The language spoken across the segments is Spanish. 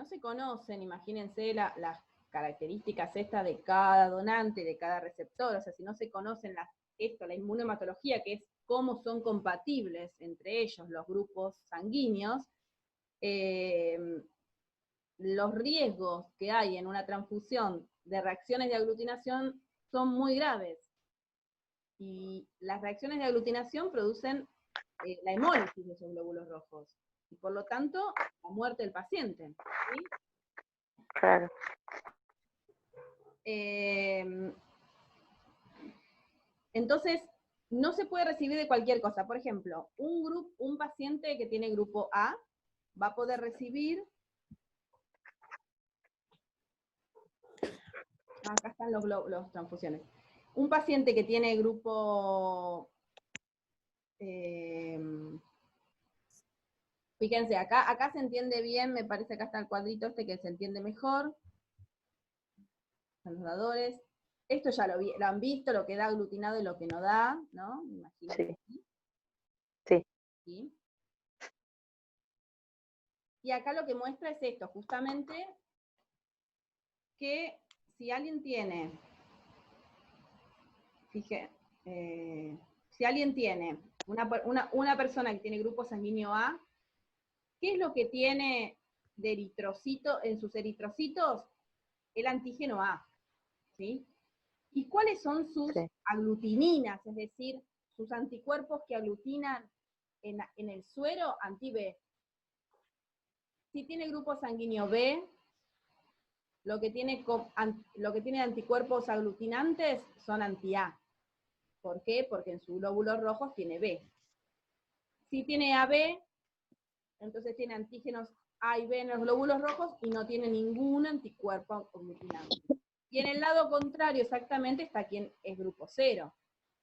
no se conocen, imagínense las características estas de cada donante, de cada receptor, o sea, si no se conocen la inmunohematología, que es cómo son compatibles entre ellos los grupos sanguíneos, los riesgos que hay en una transfusión de reacciones de aglutinación son muy graves. Y las reacciones de aglutinación producen la hemólisis de esos glóbulos rojos. Y por lo tanto, la muerte del paciente. ¿Sí? Claro. Entonces, no se puede recibir de cualquier cosa. Por ejemplo, un paciente que tiene grupo A va a poder recibir... Acá están los transfusiones. Un paciente que tiene grupo... fíjense, acá se entiende bien, me parece que acá está el cuadrito este que se entiende mejor. Son los dadores. Esto ya lo han visto, lo que da aglutinado y lo que no da, ¿no? Imagino. Sí. Sí. ¿Sí? Y acá lo que muestra es esto, justamente, que si alguien tiene, si alguien tiene una persona que tiene grupo sanguíneo A, ¿qué es lo que tiene de eritrocito en sus eritrocitos? El antígeno A, ¿sí? ¿Y cuáles son sus aglutininas? Es decir, sus anticuerpos que aglutinan en el suero anti-B. Si tiene grupo sanguíneo B, lo que tiene anticuerpos aglutinantes son anti-A. ¿Por qué? Porque en sus glóbulos rojos tiene B. Si tiene AB, entonces tiene antígenos A y B en los glóbulos rojos y no tiene ningún anticuerpo aglutinante. Y en el lado contrario exactamente está quien es grupo 0.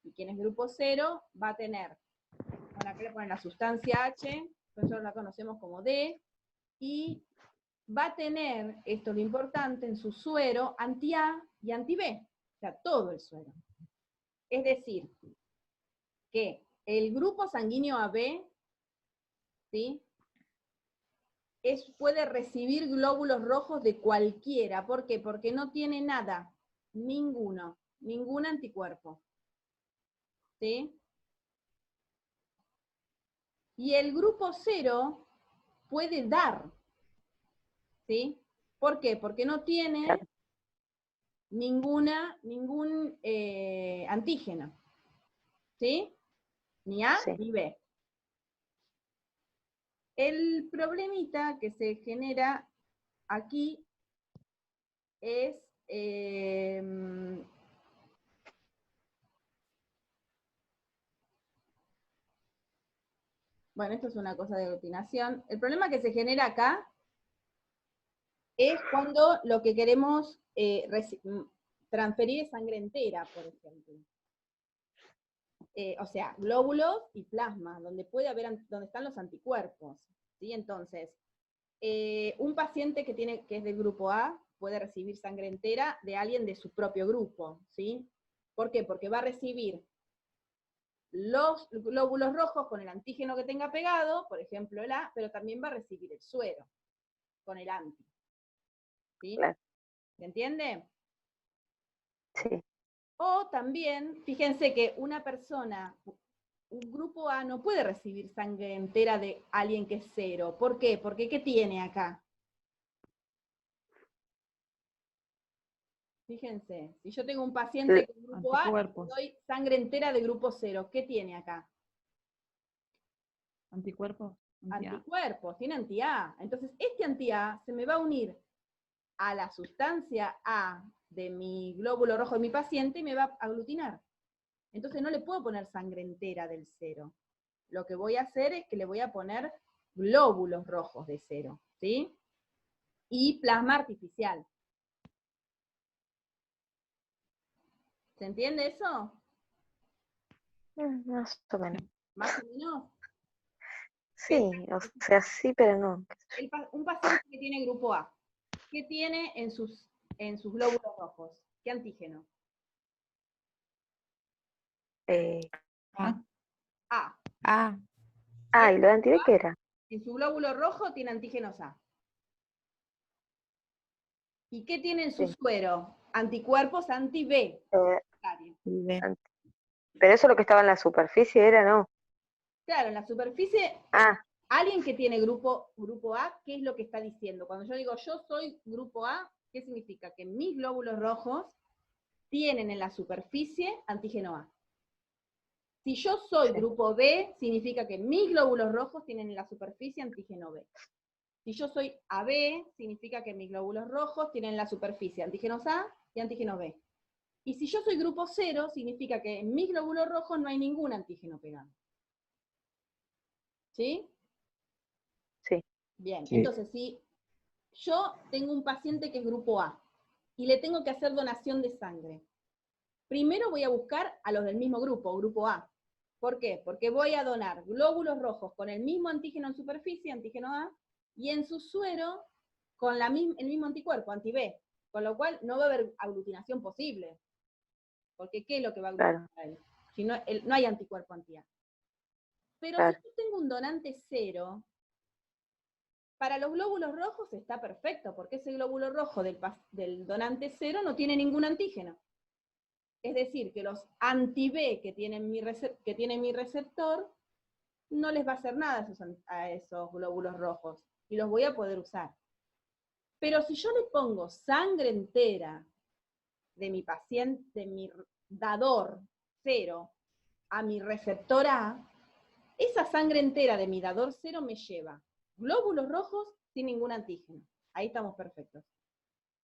Y quien es grupo 0 va a tener, bueno, acá le ponen la sustancia H, nosotros la conocemos como D, y va a tener, esto es lo importante, en su suero anti-A y anti-B, o sea, todo el suero. Es decir, que el grupo sanguíneo AB, ¿sí?, puede recibir glóbulos rojos de cualquiera. ¿Por qué? Porque no tiene nada, ningún anticuerpo. ¿Sí? Y el grupo 0 puede dar. ¿Sí? ¿Por qué? Porque no tiene ningún antígeno. ¿Sí? Ni A ni B. El problemita que se genera aquí es bueno, esto es una cosa de aglutinación. El problema que se genera acá es cuando lo que queremos transferir es sangre entera, por ejemplo. O sea, glóbulos y plasma, donde están los anticuerpos. ¿Sí? Entonces, un paciente que es del grupo A puede recibir sangre entera de alguien de su propio grupo. ¿Sí? ¿Por qué? Porque va a recibir los glóbulos rojos con el antígeno que tenga pegado, por ejemplo el A, pero también va a recibir el suero con el anti. ¿Sí? Claro. ¿Se entiende? Sí. O también, fíjense que una persona, un grupo A no puede recibir sangre entera de alguien que es 0. ¿Por qué? Porque ¿qué tiene acá? Fíjense, si yo tengo un paciente con grupo A, le doy sangre entera de grupo 0. ¿Qué tiene acá? Anticuerpos. Anticuerpos, tiene anti-A. Entonces, este anti-A se me va a unir a la sustancia A de mi glóbulo rojo de mi paciente y me va a aglutinar. Entonces no le puedo poner sangre entera del 0. Lo que voy a hacer es que le voy a poner glóbulos rojos de 0, ¿sí? Y plasma artificial. ¿Se entiende eso? Más o menos. ¿Más o menos? Sí, o sea, sí, pero no. Un paciente que tiene grupo A, ¿qué tiene en sus glóbulos rojos? ¿Qué antígeno? A. A. ¿Y lo de anti-B qué era? En su glóbulo rojo tiene antígenos A. ¿Y qué tiene en su Sí. suero? Anticuerpos anti-B. Bien. Pero eso lo que estaba en la superficie era, ¿no? Claro, en la superficie, Ah, alguien que tiene grupo A, ¿qué es lo que está diciendo? Cuando yo digo yo soy grupo A, ¿qué significa? Que mis glóbulos rojos tienen en la superficie antígeno A. Si yo soy sí, grupo B, significa que mis glóbulos rojos tienen en la superficie antígeno B. Si yo soy AB, significa que mis glóbulos rojos tienen en la superficie antígenos A y antígeno B. Y si yo soy grupo 0, significa que en mis glóbulos rojos no hay ningún antígeno pegado. ¿Sí? sí, Bien, Sí. entonces si yo tengo un paciente que es grupo A y le tengo que hacer donación de sangre, primero voy a buscar a los del mismo grupo A. ¿Por qué? Porque voy a donar glóbulos rojos con el mismo antígeno en superficie, antígeno A, y en su suero con el mismo anticuerpo, anti-B. Con lo cual no va a haber aglutinación posible. Porque ¿qué es lo que va a aglutinar claro, a él? Si no, no hay anticuerpo anti-A. Pero si claro, yo tengo un donante 0, para los glóbulos rojos está perfecto, porque ese glóbulo rojo del donante 0 no tiene ningún antígeno. Es decir, que los anti-B que tiene mi receptor no les va a hacer nada a esos glóbulos rojos y los voy a poder usar. Pero si yo le pongo sangre entera de mi paciente, de mi dador 0 a mi receptor A, esa sangre entera de mi dador 0 me lleva glóbulos rojos sin ningún antígeno. Ahí estamos perfectos.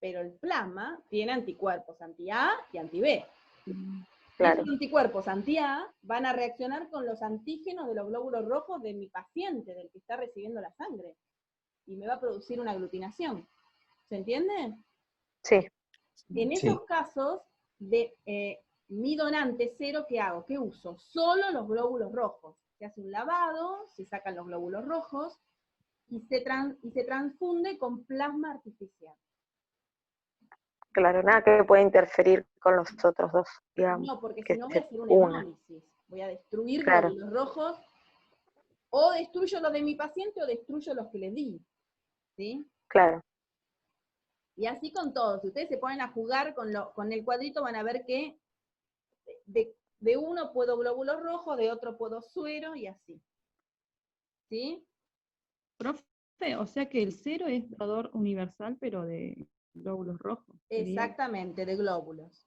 Pero el plasma tiene anticuerpos anti-A y anti-B. Y esos claro, anticuerpos anti-A van a reaccionar con los antígenos de los glóbulos rojos de mi paciente, del que está recibiendo la sangre. Y me va a producir una aglutinación. ¿Se entiende? sí, En esos casos, mi donante 0, ¿qué hago? ¿Qué uso? Solo los glóbulos rojos. Se hace un lavado, se sacan los glóbulos rojos y se transfunde con plasma artificial. claro, nada que pueda interferir con los otros dos, digamos, No, porque si que no voy a se hacer un una, hemólisis. Voy a destruir claro, glóbulos rojos, o destruyo los de mi paciente o destruyo los que le di. ¿Sí? claro, Y así con todos. Si ustedes se ponen a jugar con el cuadrito, van a ver que de uno puedo glóbulos rojos, de otro puedo suero y así. ¿Sí? Profe, o sea que el 0 es dador universal, pero de glóbulos rojos. Sería. Exactamente, de glóbulos.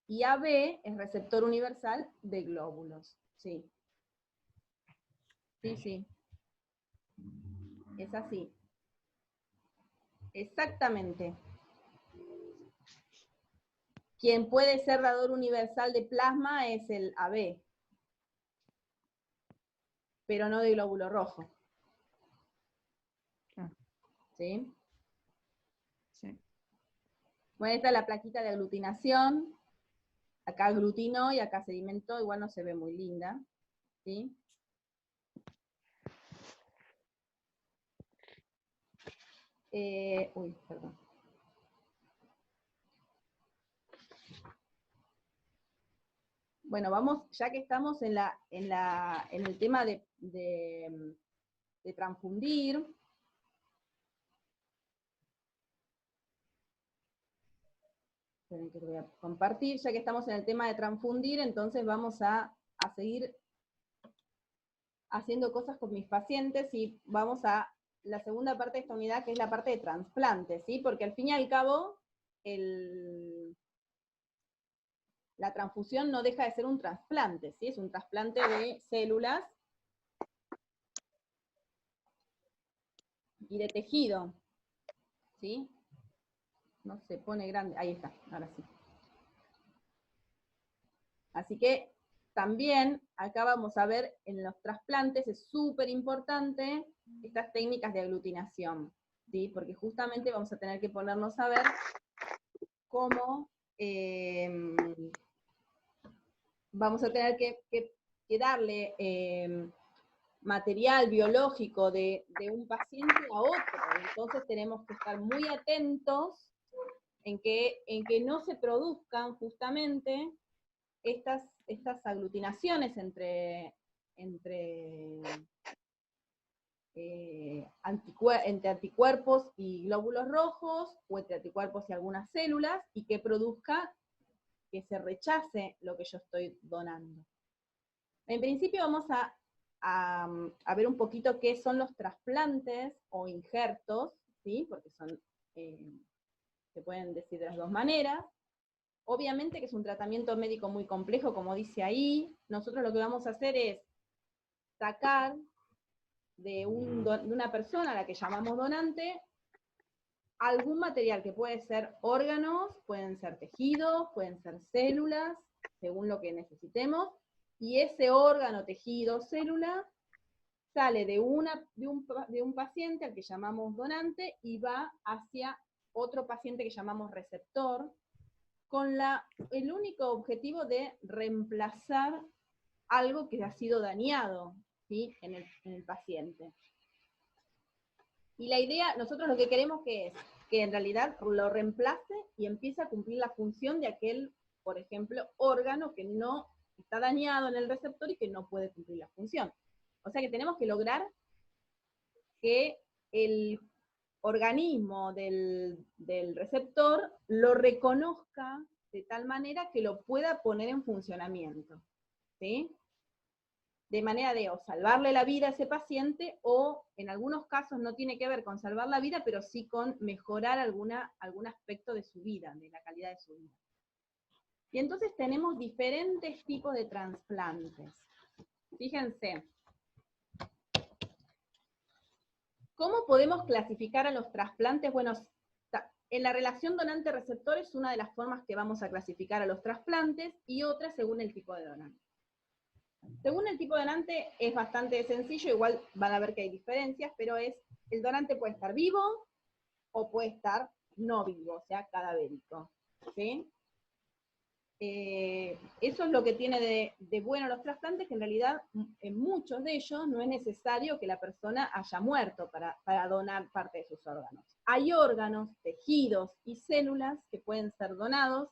Y AB es receptor universal de glóbulos. Sí. Sí, sí. Es así. Exactamente. Quien puede ser dador universal de plasma es el AB, pero no de glóbulo rojo. Claro, ¿Sí? sí. Bueno, esta es la plaquita de aglutinación. Acá aglutinó y acá sedimentó, igual no se ve muy linda. ¿Sí? Uy, perdón. Bueno, vamos, ya que estamos en el tema de transfundir. Esperen que lo voy a compartir. Ya que estamos en el tema de transfundir, entonces vamos a seguir haciendo cosas con mis pacientes y vamos a la segunda parte de esta unidad, que es la parte de trasplantes, ¿sí? Porque al fin y al cabo, la transfusión no deja de ser un trasplante, ¿sí? Es un trasplante de células y de tejido, ¿sí? No se pone grande, ahí está, ahora sí. Así que también acá vamos a ver en los trasplantes, es súper importante estas técnicas de aglutinación, ¿sí? Porque justamente vamos a tener que ponernos a ver cómo vamos a tener que darle material biológico de un paciente a otro. Entonces tenemos que estar muy atentos en que no se produzcan justamente estas aglutinaciones entre entre anticuerpos y glóbulos rojos, o entre anticuerpos y algunas células, y que produzca que se rechace lo que yo estoy donando. En principio vamos a ver un poquito qué son los trasplantes o injertos, ¿sí? Porque son, se pueden decir de las dos maneras. Obviamente que es un tratamiento médico muy complejo, como dice ahí. Nosotros lo que vamos a hacer es sacar de una persona a la que llamamos donante algún material que puede ser órganos, pueden ser tejidos, pueden ser células, según lo que necesitemos, y ese órgano, tejido, célula, sale de un paciente al que llamamos donante y va hacia otro paciente que llamamos receptor, con el único objetivo de reemplazar algo que ha sido dañado, ¿sí? en el paciente. Y la idea, nosotros lo que queremos que es que en realidad lo reemplace y empiece a cumplir la función de aquel, por ejemplo, órgano que no está dañado en el receptor y que no puede cumplir la función. O sea que tenemos que lograr que el organismo del receptor lo reconozca de tal manera que lo pueda poner en funcionamiento, ¿sí? De manera de o salvarle la vida a ese paciente, o en algunos casos no tiene que ver con salvar la vida, pero sí con mejorar algún aspecto de su vida, de la calidad de su vida. Y entonces tenemos diferentes tipos de trasplantes. Fíjense, ¿cómo podemos clasificar a los trasplantes? Bueno, en la relación donante-receptor es una de las formas que vamos a clasificar a los trasplantes, y otra según el tipo de donante. Según el tipo de donante es bastante sencillo, igual van a ver que hay diferencias, pero el donante puede estar vivo o puede estar no vivo, o sea, cadavérico, ¿sí? Eso es lo que tiene de bueno los trasplantes, que en realidad en muchos de ellos no es necesario que la persona haya muerto para donar parte de sus órganos. Hay órganos, tejidos y células que pueden ser donados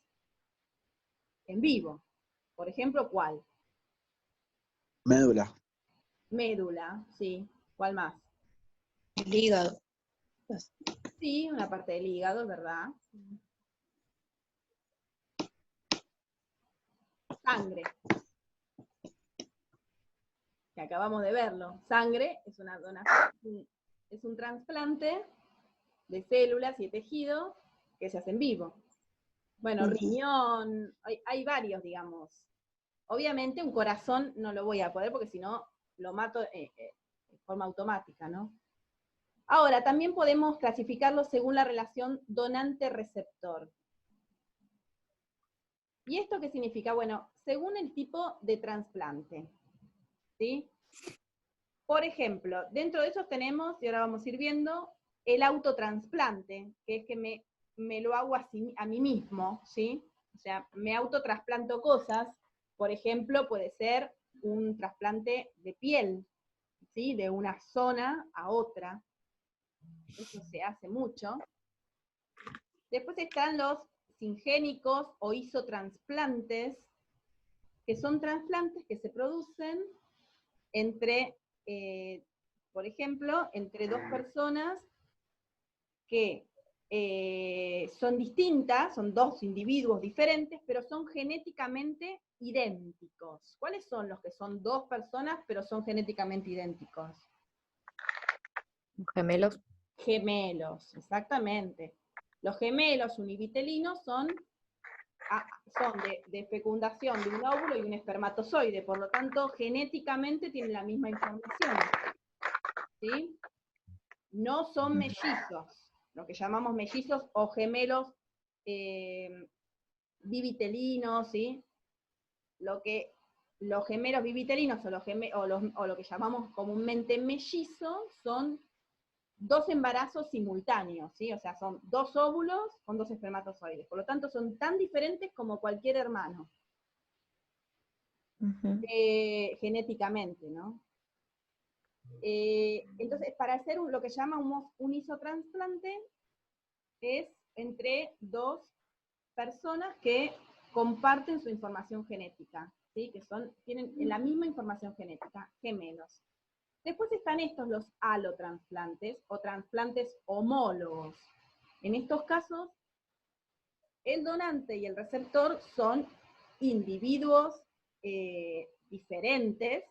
en vivo. Por ejemplo, ¿cuál? Médula. Médula, sí. ¿Cuál más? El hígado. Sí, una parte del hígado, ¿verdad? Sangre. Que acabamos de verlo. Sangre es una donación, es un trasplante de células y de tejido que se hace en vivo. Bueno, riñón, hay varios, digamos. Obviamente un corazón no lo voy a poder porque si no lo mato de forma automática, ¿no? Ahora, también podemos clasificarlo según la relación donante-receptor. ¿Y esto qué significa? Bueno, según el tipo de trasplante, ¿sí? Por ejemplo, dentro de esos tenemos, y ahora vamos a ir viendo, el autotransplante, que es que me lo hago a mí mismo, ¿sí? O sea, me autotrasplanto cosas. Por ejemplo, puede ser un trasplante de piel, ¿sí? De una zona a otra. Eso se hace mucho. Después están los singénicos o isotransplantes, que son trasplantes que se producen entre, por ejemplo, entre dos personas que son distintas, son dos individuos diferentes, pero son genéticamente idénticos. ¿Cuáles son los que son dos personas, pero son genéticamente idénticos? Gemelos. Gemelos, exactamente. Los gemelos univitelinos son de fecundación de un óvulo y un espermatozoide, por lo tanto, genéticamente tienen la misma información, ¿sí? No son mellizos, lo que llamamos mellizos o gemelos bivitelinos, ¿sí? Los gemelos bivitelinos o lo que llamamos comúnmente mellizos son dos embarazos simultáneos, ¿sí? O sea, son dos óvulos con dos espermatozoides. Por lo tanto, son tan diferentes como cualquier hermano. Genéticamente, ¿no? Entonces, para hacer lo que llamamos un isotrasplante, es entre dos personas que comparten su información genética, ¿sí? Que tienen la misma información genética, gemelos. Después están estos, los alotransplantes o trasplantes homólogos. En estos casos, el donante y el receptor son individuos diferentes,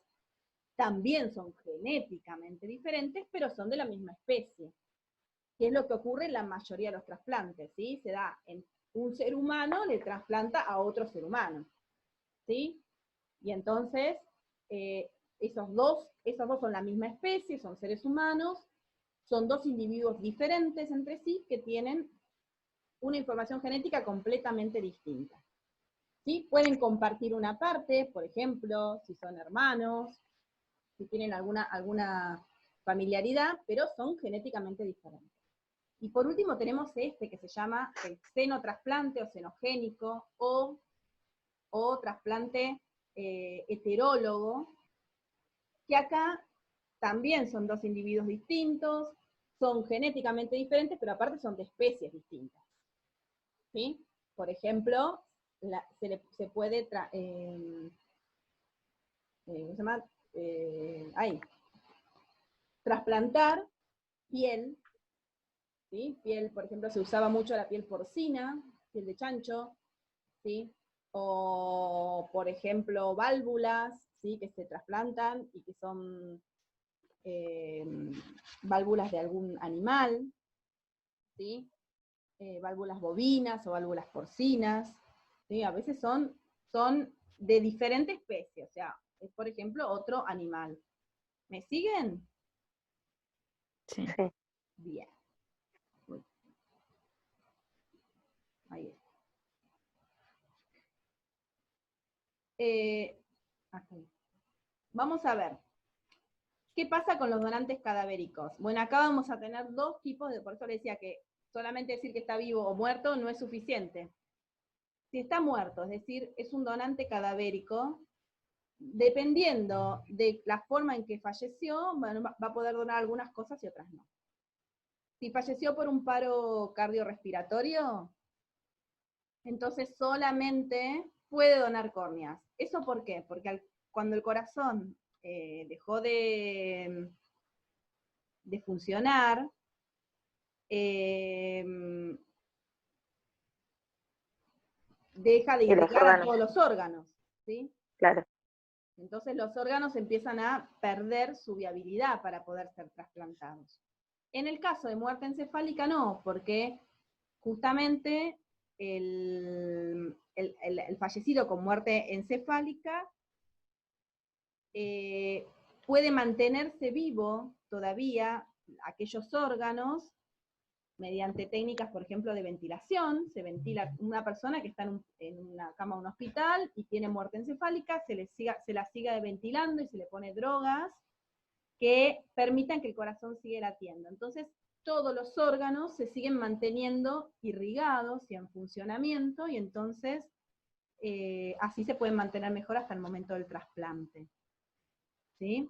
también son genéticamente diferentes, pero son de la misma especie, que es lo que ocurre en la mayoría de los trasplantes, ¿sí? Se da en un ser humano, le trasplanta a otro ser humano, ¿sí? Y entonces, esos dos son la misma especie, son seres humanos, son dos individuos diferentes entre sí que tienen una información genética completamente distinta. ¿Sí? Pueden compartir una parte, por ejemplo, si son hermanos, si tienen alguna familiaridad, pero son genéticamente diferentes. Y por último tenemos este que se llama el xenotrasplante o xenogénico o trasplante heterólogo, que acá también son dos individuos distintos, son genéticamente diferentes, pero aparte son de especies distintas. ¿Sí? Por ejemplo, se puede ¿cómo se llama? Trasplantar piel, ¿sí? Piel, por ejemplo, se usaba mucho la piel porcina, piel de chancho, ¿sí? O, por ejemplo, válvulas, ¿sí? Que se trasplantan y que son válvulas de algún animal, ¿sí? Válvulas bovinas o válvulas porcinas, ¿sí? A veces son de diferente especie, o sea, es por ejemplo otro animal. ¿Me siguen? Sí. Sí. Bien. Ahí está. Vamos a ver. ¿Qué pasa con los donantes cadavéricos? Bueno, acá vamos a tener dos tipos por eso le decía que solamente decir que está vivo o muerto no es suficiente. Si está muerto, es decir, es un donante cadavérico, dependiendo de la forma en que falleció, bueno, va a poder donar algunas cosas y otras no. Si falleció por un paro cardiorrespiratorio, entonces solamente puede donar córneas. ¿Eso por qué? Porque cuando el corazón dejó de funcionar, deja de irrigar a todos los órganos, ¿sí? Claro. Entonces los órganos empiezan a perder su viabilidad para poder ser trasplantados. En el caso de muerte encefálica no, porque justamente el fallecido con muerte encefálica puede mantenerse vivo todavía aquellos órganos mediante técnicas, por ejemplo, de ventilación. Se ventila una persona que está en una cama de un hospital y tiene muerte encefálica, se la siga ventilando y se le pone drogas que permitan que el corazón siga latiendo. Entonces, todos los órganos se siguen manteniendo irrigados y en funcionamiento, y entonces así se pueden mantener mejor hasta el momento del trasplante. ¿Sí?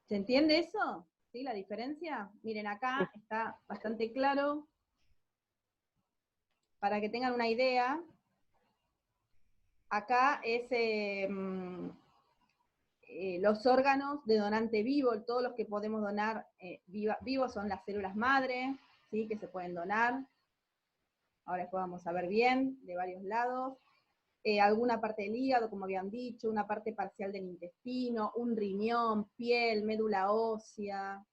¿Se entiende eso? ¿Sí? ¿La diferencia? Miren, acá está bastante claro. Para que tengan una idea, acá es los órganos de donante vivo, todos los que podemos donar vivos son las células madre, ¿sí? Que se pueden donar. Ahora después vamos a ver bien, de varios lados. Alguna parte del hígado, como habían dicho, una parte parcial del intestino, un riñón, piel, médula ósea,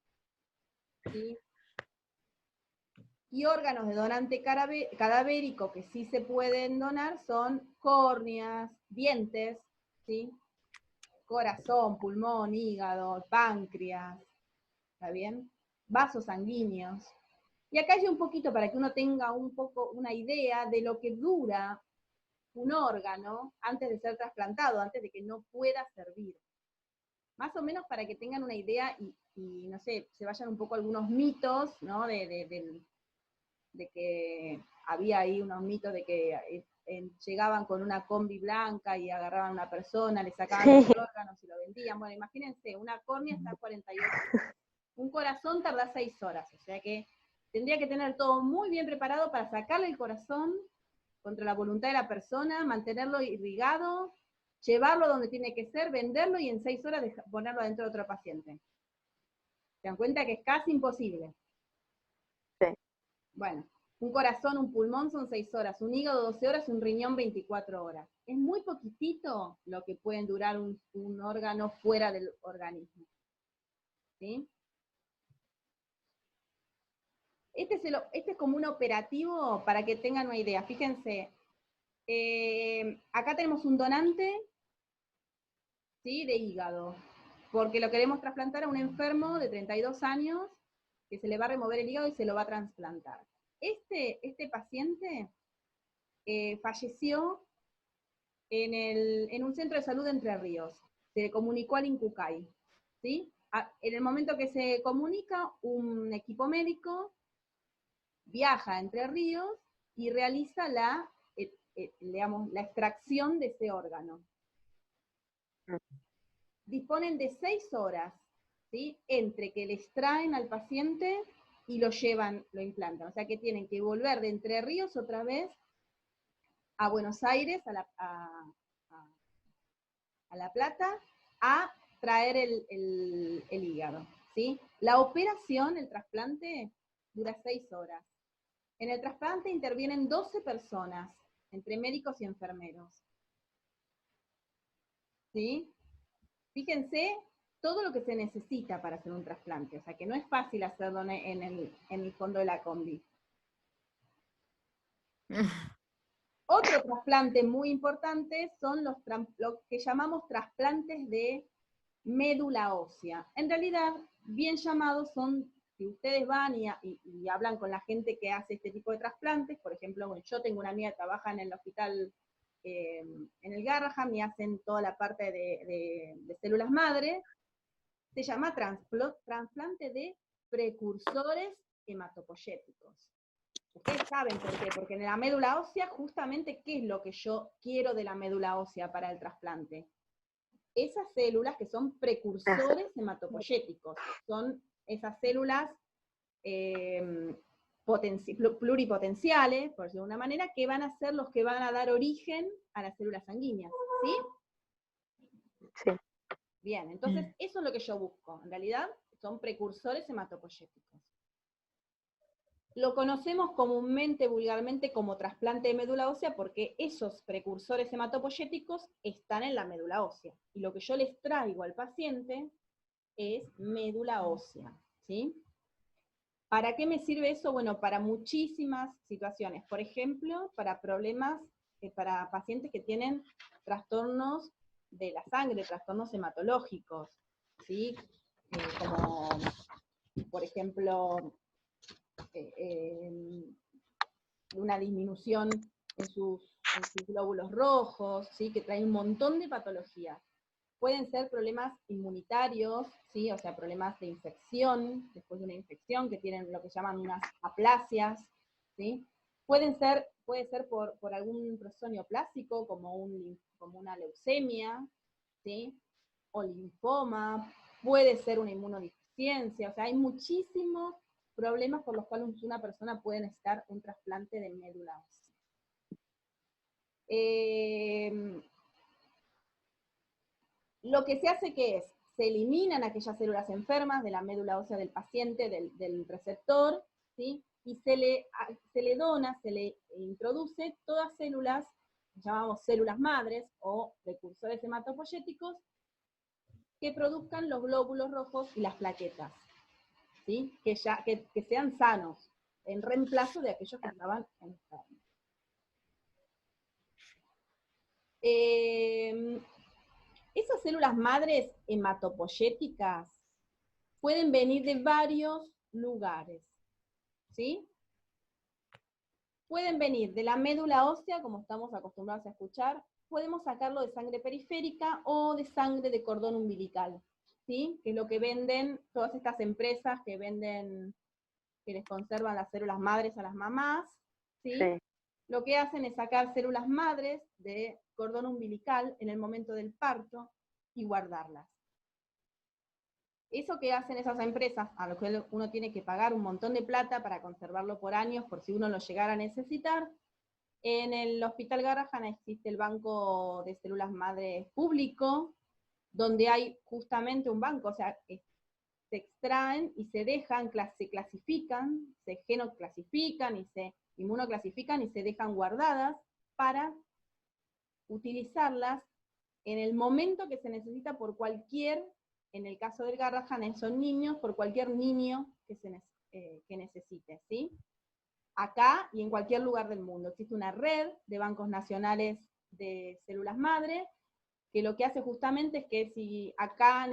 ¿sí? Y órganos de donante cadavérico que sí se pueden donar son córneas, dientes, ¿sí? Corazón, pulmón, hígado, páncreas, ¿está bien? Vasos sanguíneos. Y acá hay un poquito para que uno tenga un poco una idea de lo que dura un órgano antes de ser trasplantado, antes de que no pueda servir. Más o menos para que tengan una idea y no sé, se vayan un poco algunos mitos, ¿no? De que había ahí unos mitos de que llegaban con una combi blanca y agarraban a una persona, le sacaban los órganos y lo vendían. Bueno, imagínense, una córnea está 48 horas. Un corazón tarda 6 horas, o sea que tendría que tener todo muy bien preparado para sacarle el corazón contra la voluntad de la persona, mantenerlo irrigado, llevarlo donde tiene que ser, venderlo y en 6 horas ponerlo adentro de otro paciente. ¿Se dan cuenta que es casi imposible? Sí. Bueno, un corazón, un pulmón son 6 horas, un hígado 12 horas, un riñón 24 horas. Es muy poquitito lo que pueden durar un órgano fuera del organismo. ¿Sí? Este es como un operativo para que tengan una idea. Fíjense, acá tenemos un donante, ¿sí?, de hígado, porque lo queremos trasplantar a un enfermo de 32 años que se le va a remover el hígado y se lo va a trasplantar. Este paciente falleció en un centro de salud de Entre Ríos. Se le comunicó al INCUCAI, ¿sí? En el momento que se comunica, un equipo médico viaja a Entre Ríos y realiza digamos, la extracción de ese órgano. Disponen de 6 horas, ¿sí?, entre que le extraen al paciente y lo llevan, lo implantan. O sea que tienen que volver de Entre Ríos otra vez a Buenos Aires, a La Plata, a traer el hígado, ¿sí? La operación, el trasplante, dura 6 horas. En el trasplante intervienen 12 personas, entre médicos y enfermeros. ¿Sí? Fíjense todo lo que se necesita para hacer un trasplante, o sea que no es fácil hacerlo en el fondo de la combi. Otro trasplante muy importante son lo que llamamos trasplantes de médula ósea. En realidad, bien llamados son, si ustedes van y hablan con la gente que hace este tipo de trasplantes, por ejemplo, bueno, yo tengo una amiga que trabaja en el hospital, en el Garrahan, y hacen toda la parte de células madre, se llama trasplante de precursores hematopoyéticos. Ustedes saben por qué, porque en la médula ósea, justamente, ¿qué es lo que yo quiero de la médula ósea para el trasplante? Esas células que son precursores hematopoyéticos, son esas células pluripotenciales, por decirlo de una manera, que van a ser los que van a dar origen a las células sanguíneas, ¿sí? Sí. Bien, entonces eso es lo que yo busco. En realidad son precursores hematopoyéticos. Lo conocemos comúnmente, vulgarmente, como trasplante de médula ósea porque esos precursores hematopoyéticos están en la médula ósea. Y lo que yo les traigo al paciente es médula ósea, ¿sí? ¿Para qué me sirve eso? Bueno, para muchísimas situaciones. Por ejemplo, para problemas, para pacientes que tienen trastornos de la sangre, trastornos hematológicos, ¿sí? Como, por ejemplo, una disminución en sus glóbulos rojos, ¿sí?, que trae un montón de patologías. Pueden ser problemas inmunitarios, ¿sí?, o sea, problemas de infección, después de una infección, que tienen lo que llaman unas aplasias, ¿sí? Puede ser por algún proceso neoplásico, como una leucemia, ¿sí?, o linfoma, puede ser una inmunodeficiencia, o sea, hay muchísimos problemas por los cuales una persona puede necesitar un trasplante de médula ósea. Lo que se hace, ¿qué es? Se eliminan aquellas células enfermas de la médula ósea del paciente, del receptor, ¿sí?, y se le dona, se le introduce todas células, llamamos células madres o precursores hematopoyéticos, que produzcan los glóbulos rojos y las plaquetas, ¿sí?, que sean sanos, en reemplazo de aquellos que estaban enfermos. Esas células madres hematopoyéticas pueden venir de varios lugares, ¿sí? Pueden venir de la médula ósea, como estamos acostumbrados a escuchar, podemos sacarlo de sangre periférica o de sangre de cordón umbilical, ¿sí?, que es lo que venden todas estas empresas que venden, que les conservan las células madres a las mamás, ¿sí? Sí. Lo que hacen es sacar células madres de cordón umbilical en el momento del parto y guardarlas. Eso que hacen esas empresas, a lo que uno tiene que pagar un montón de plata para conservarlo por años, por si uno lo llegara a necesitar, En el Hospital Garrahan existe el banco de células madre público, donde hay justamente un banco, o sea, se extraen y se dejan, se clasifican, se genoclasifican y se inmunoclasifican y se dejan guardadas para utilizarlas en el momento que se necesita por cualquier, en el caso del Garrahan son niños, por cualquier niño que necesite, ¿sí? Acá y en cualquier lugar del mundo. Existe una red de bancos nacionales de células madre, que lo que hace justamente es que si acá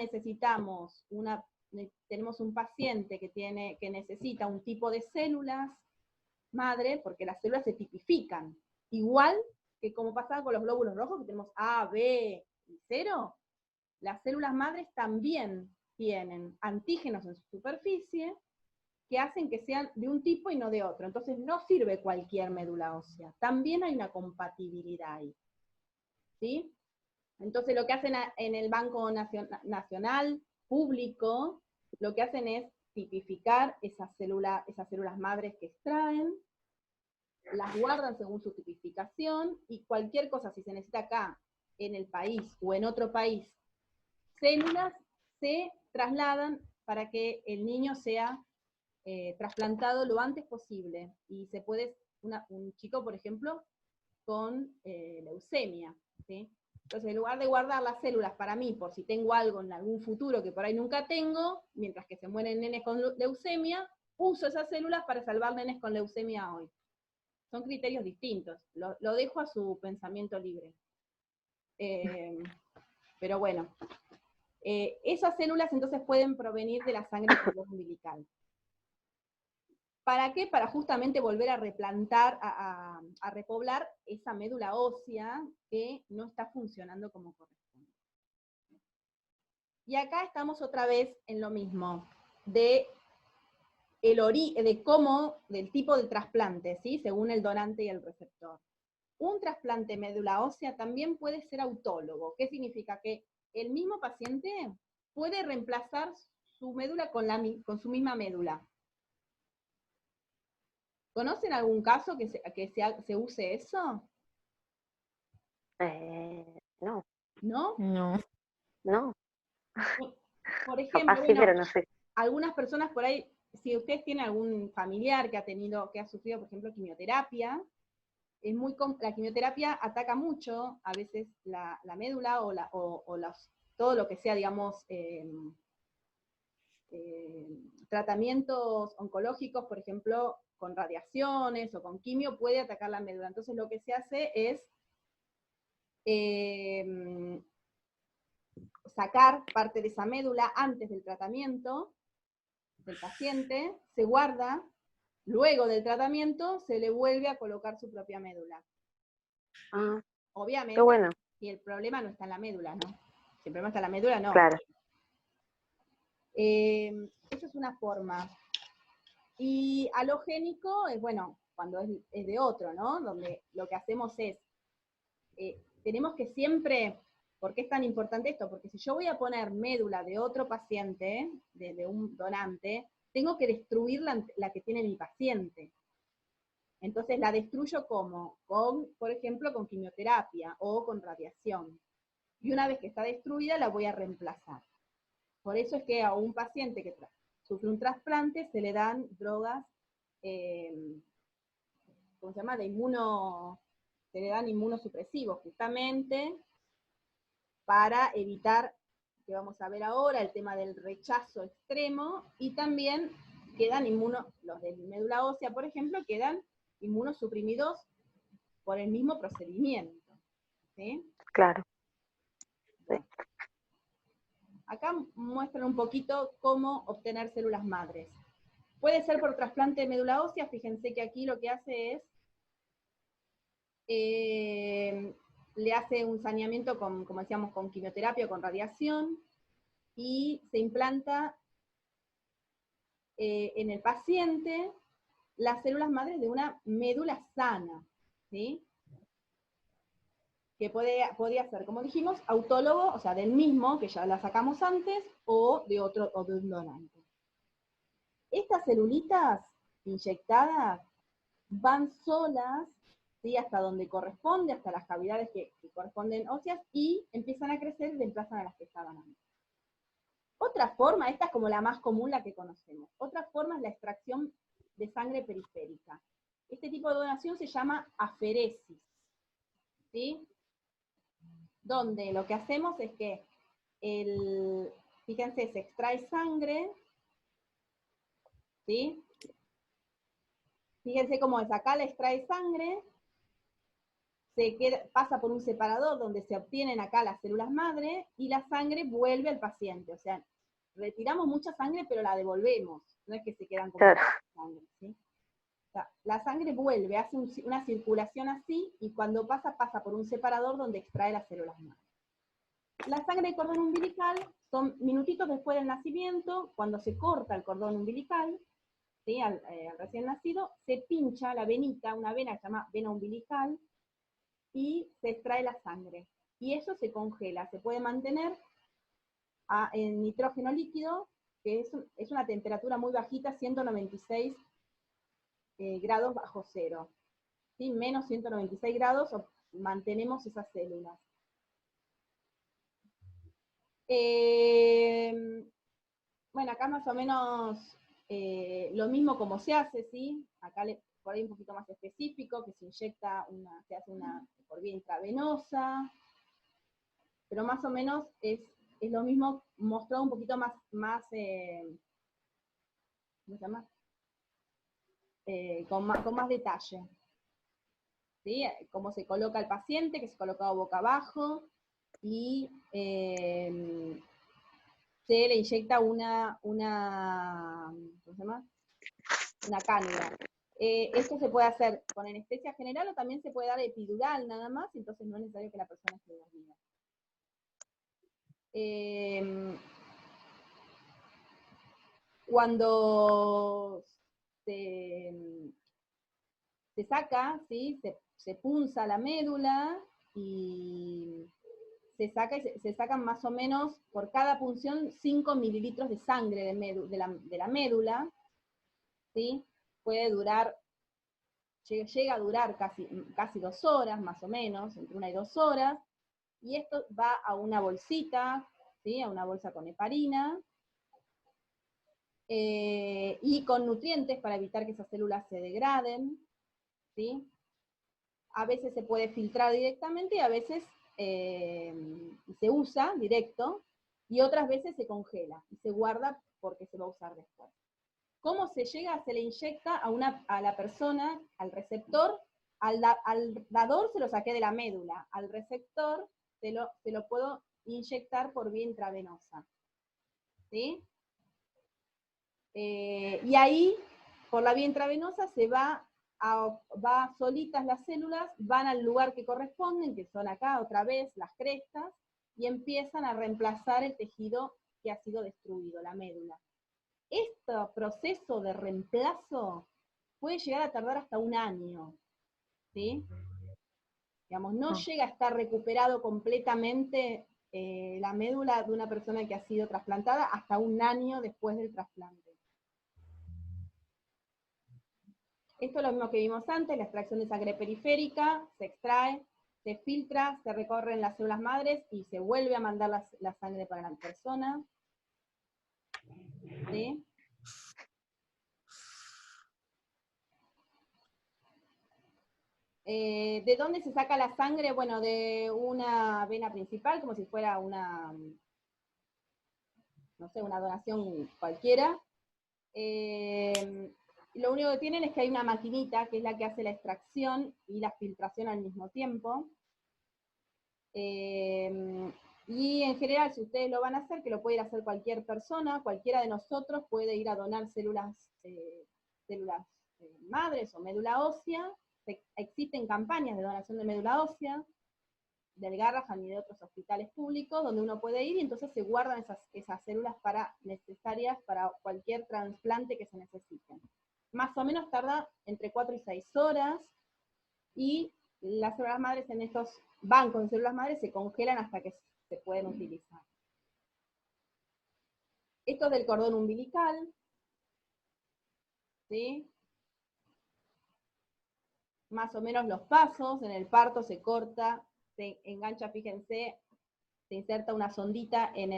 tenemos un paciente que necesita un tipo de células madre, porque las células se tipifican, igual que como pasaba con los glóbulos rojos, que tenemos A, B y 0, las células madres también tienen antígenos en su superficie que hacen que sean de un tipo y no de otro. Entonces no sirve cualquier médula ósea. También hay una compatibilidad ahí. ¿Sí? Entonces lo que hacen en el Banco Nacional Público, lo que hacen es tipificar esas células madres que extraen, las guardan según su tipificación, y cualquier cosa, si se necesita acá, en el país o en otro país, células se trasladan para que el niño sea trasplantado lo antes posible. Y se puede, un chico, por ejemplo, con leucemia, ¿sí? Entonces, en lugar de guardar las células para mí, por si tengo algo en algún futuro que por ahí nunca tengo, mientras que se mueren nenes con leucemia, uso esas células para salvar nenes con leucemia hoy. Son criterios distintos. Lo dejo a su pensamiento libre. Pero bueno, esas células entonces pueden provenir de la sangre umbilical. ¿Para qué? Para justamente volver a replantar, a repoblar esa médula ósea que no está funcionando como corresponde. Y acá estamos otra vez en lo mismo, del tipo de trasplante, ¿sí? Según el donante y el receptor. Un trasplante médula ósea también puede ser autólogo. ¿Qué significa? Que el mismo paciente puede reemplazar su médula con su misma médula. ¿Conocen algún caso que se use eso? No. ¿No? No. No. Por ejemplo, Capaz sí, bueno, pero no sé. algunas personas por ahí, si ustedes tienen algún familiar que ha sufrido, por ejemplo, quimioterapia, la quimioterapia ataca mucho, a veces la médula todo lo que sea, digamos, tratamientos oncológicos, por ejemplo, con radiaciones o con quimio, puede atacar la médula. Entonces lo que se hace es sacar parte de esa médula antes del tratamiento del paciente, se guarda, luego del tratamiento se le vuelve a colocar su propia médula. Ah, Obviamente, qué bueno. y el problema no está en la médula, ¿no? Si el problema está en la médula, no. Claro. Esa es una forma. Y alogénico es, bueno, cuando es de otro, ¿no? Donde lo que hacemos es, tenemos que siempre, ¿por qué es tan importante esto? Porque si yo voy a poner médula de otro paciente, de un donante, tengo que destruir la que tiene mi paciente. Entonces la destruyo ¿cómo? Por ejemplo, con quimioterapia o con radiación. Y una vez que está destruida, la voy a reemplazar. Por eso es que a un paciente que sufre un trasplante se le dan drogas, ¿cómo se llama? Se le dan inmunosupresivos, justamente para evitar, que vamos a ver ahora, el tema del rechazo extremo, y también quedan los de médula ósea, por ejemplo, quedan inmunosuprimidos por el mismo procedimiento. ¿Sí? Claro. Bueno. Acá muestran un poquito cómo obtener células madres. Puede ser por trasplante de médula ósea, fíjense que aquí lo que hace es, le hace un saneamiento como decíamos, con quimioterapia o con radiación, y se implanta en el paciente las células madres de una médula sana, ¿sí? Que podría ser, como dijimos, autólogo, o sea, del mismo, que ya la sacamos antes, o de un donante. Estas celulitas inyectadas van solas ¿sí? Hasta donde corresponde, hasta las cavidades que corresponden óseas, y empiezan a crecer y reemplazan a las que estaban antes. Otra forma, esta es como la más común, la que conocemos. Otra forma es la extracción de sangre periférica. Este tipo de donación se llama aferesis, ¿sí? Donde lo que hacemos es que, fíjense, se extrae sangre, ¿sí? Fíjense cómo es, acá le extrae sangre, pasa por un separador donde se obtienen acá las células madre, y la sangre vuelve al paciente. O sea, retiramos mucha sangre, pero la devolvemos. No es que se quedan con sangre, ¿sí? O sea, la sangre vuelve, hace una circulación así, y cuando pasa por un separador donde extrae las células madre. La sangre de cordón umbilical son minutitos después del nacimiento, cuando se corta el cordón umbilical, ¿sí? Al recién nacido, se pincha la venita, una vena que se llama vena umbilical, y se extrae la sangre. Y eso se congela, se puede mantener en nitrógeno líquido, que es una temperatura muy bajita, 196 grados bajo cero. ¿Sí? Menos 196 grados mantenemos esas células. Bueno, acá más o menos lo mismo como se hace, ¿sí? Acá por ahí un poquito más específico, que se inyecta se hace una por vía intravenosa, pero más o menos es lo mismo, mostrado un poquito más ¿cómo se llama? Con más detalle. ¿Sí? Cómo se coloca el paciente, que se coloca boca abajo, y se le inyecta una ¿cómo se llama? Una cánula. Esto se puede hacer con anestesia general, o también se puede dar epidural nada más, entonces no es necesario que la persona esté dormida. Cuando se saca, ¿sí? se punza la médula, y se sacan más o menos por cada punción 5 mililitros de sangre de la médula, ¿sí? Puede durar, llega a durar casi 2 horas, más o menos, entre 1 y 2 horas, y esto va a una bolsita, ¿sí? A una bolsa con heparina, y con nutrientes para evitar que esas células se degraden, ¿sí? A veces se puede filtrar directamente, y a veces se usa directo, y otras veces se congela y se guarda porque se va a usar después. ¿Cómo se llega? Se le inyecta a la persona, al receptor, al dador se lo saqué de la médula, al receptor se lo puedo inyectar por vía intravenosa, ¿sí? Y ahí, por la vía intravenosa, va solitas las células, van al lugar que corresponden, que son acá otra vez las crestas, y empiezan a reemplazar el tejido que ha sido destruido, la médula. Este proceso de reemplazo puede llegar a tardar hasta 1 año, ¿sí? Digamos, no llega a estar recuperado completamente la médula de una persona que ha sido trasplantada hasta 1 año después del trasplante. Esto es lo mismo que vimos antes, la extracción de sangre periférica, se extrae, se filtra, se recorren las células madres y se vuelve a mandar la sangre para la persona. ¿Sí? ¿De dónde se saca la sangre? Bueno, de una vena principal, como si fuera una, no sé, una donación cualquiera. Lo único que tienen es que hay una maquinita que es la que hace la extracción y la filtración al mismo tiempo. Y en general, si ustedes lo van a hacer, que lo puede ir a hacer cualquier persona, cualquiera de nosotros puede ir a donar células madres o médula ósea. Existen campañas de donación de médula ósea, del Garrahan y de otros hospitales públicos, donde uno puede ir, y entonces se guardan esas células necesarias para cualquier trasplante que se necesite. Más o menos tarda entre 4 y 6 horas, y las células madres en estos bancos de células madres se congelan hasta que se pueden utilizar. Esto es del cordón umbilical, ¿sí? más o menos los pasos. En el parto se corta, se engancha, fíjense, se inserta una sondita en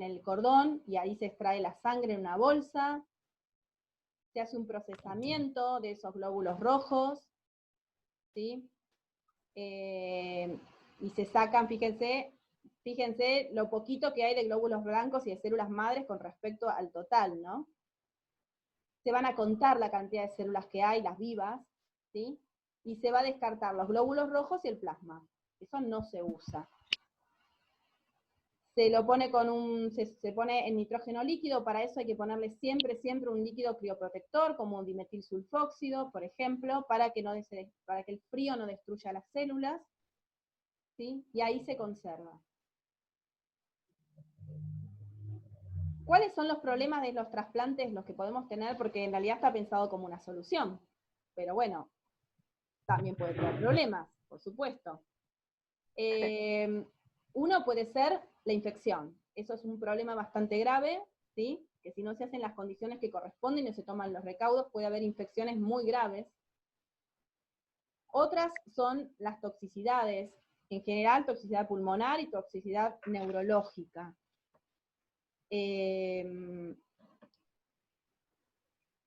el cordón y ahí se extrae la sangre en una bolsa. Se hace un procesamiento de esos glóbulos rojos, ¿sí? Y se sacan, fíjense lo poquito que hay de glóbulos blancos y de células madres con respecto al total, ¿no? Se van a contar la cantidad de células que hay, las vivas, ¿sí? Y se va a descartar los glóbulos rojos y el plasma. Eso no se usa. Se lo pone se pone en nitrógeno líquido, para eso hay que ponerle siempre un líquido crioprotector, como un dimetilsulfóxido, por ejemplo, para que el frío no destruya las células, ¿sí? Y ahí se conserva. ¿Cuáles son los problemas de los trasplantes, los que podemos tener? Porque en realidad está pensado como una solución, pero bueno, también puede tener problemas, por supuesto. Uno puede ser la infección. Eso es un problema bastante grave, ¿sí? Que si no se hacen las condiciones que corresponden y no se toman los recaudos, puede haber infecciones muy graves. Otras son las toxicidades, en general toxicidad pulmonar y toxicidad neurológica.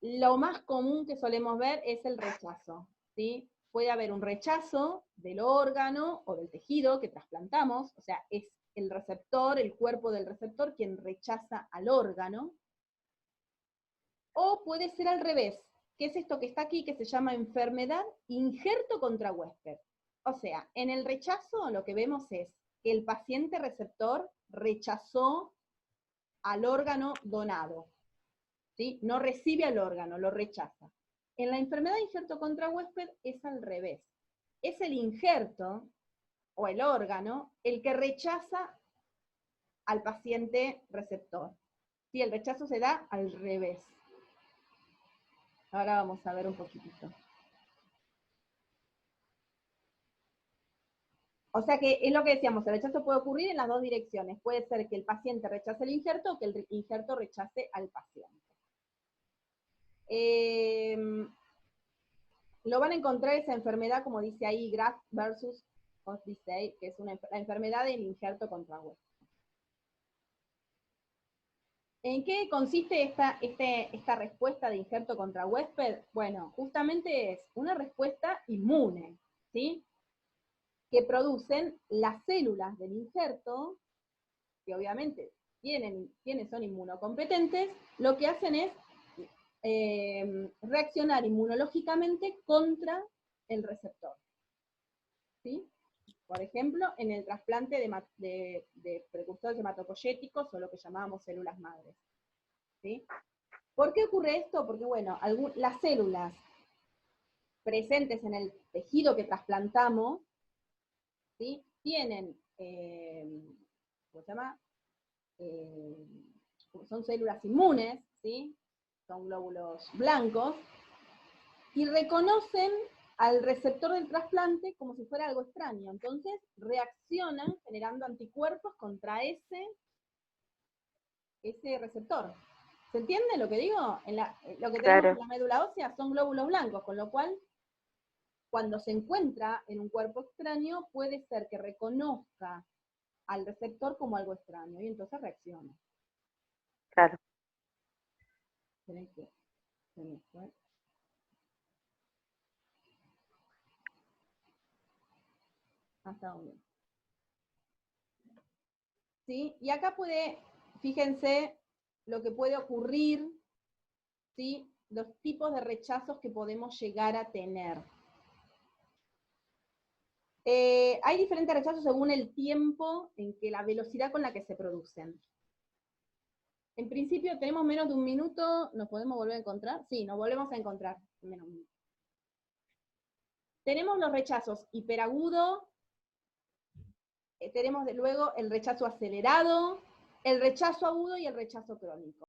Lo más común que solemos ver es el rechazo, ¿sí? Puede haber un rechazo del órgano o del tejido que trasplantamos, o sea, es el receptor, el cuerpo del receptor quien rechaza al órgano, o puede ser al revés, que es esto que está aquí, que se llama enfermedad injerto contra huésped. O sea, en el rechazo lo que vemos es que el paciente receptor rechazó al órgano donado, ¿sí? No recibe al órgano, lo rechaza. En la enfermedad injerto contra huésped es al revés. Es el injerto, o el órgano, el que rechaza al paciente receptor. ¿Sí? El rechazo se da al revés. Ahora vamos a ver un poquitito. O sea que es lo que decíamos, el rechazo puede ocurrir en las dos direcciones. Puede ser que el paciente rechace el injerto o que el injerto rechace al paciente. Lo van a encontrar esa enfermedad, como dice ahí, graft versus host disease, que es la enfermedad del injerto contra huésped. ¿En qué consiste esta respuesta de injerto contra huésped? Bueno, justamente es una respuesta inmune, ¿sí? Que producen las células del injerto, que obviamente quienes son inmunocompetentes, lo que hacen es reaccionar inmunológicamente contra el receptor, ¿sí? Por ejemplo, en el trasplante de precursores hematopoyéticos, o lo que llamábamos células madres, ¿sí? ¿Por qué ocurre esto? Porque, bueno, las células presentes en el tejido que trasplantamos, ¿sí? Tienen, ¿cómo se llama? Son células inmunes, ¿sí? Son glóbulos blancos, y reconocen al receptor del trasplante como si fuera algo extraño. Entonces reaccionan generando anticuerpos contra ese receptor. ¿Se entiende lo que digo? Lo que tenemos en la médula ósea son glóbulos blancos, con lo cual, cuando se encuentra en un cuerpo extraño, puede ser que reconozca al receptor como algo extraño, y entonces reacciona. Claro. Hasta dónde. ¿Sí? Y acá fíjense lo que puede ocurrir, ¿sí? Los tipos de rechazos que podemos llegar a tener. Hay diferentes rechazos según el tiempo en que la velocidad con la que se producen. En principio tenemos menos de un minuto, ¿nos podemos volver a encontrar? Sí, nos volvemos a encontrar en menos de un minuto. Tenemos los rechazos hiperagudo, tenemos luego el rechazo acelerado, el rechazo agudo y el rechazo crónico.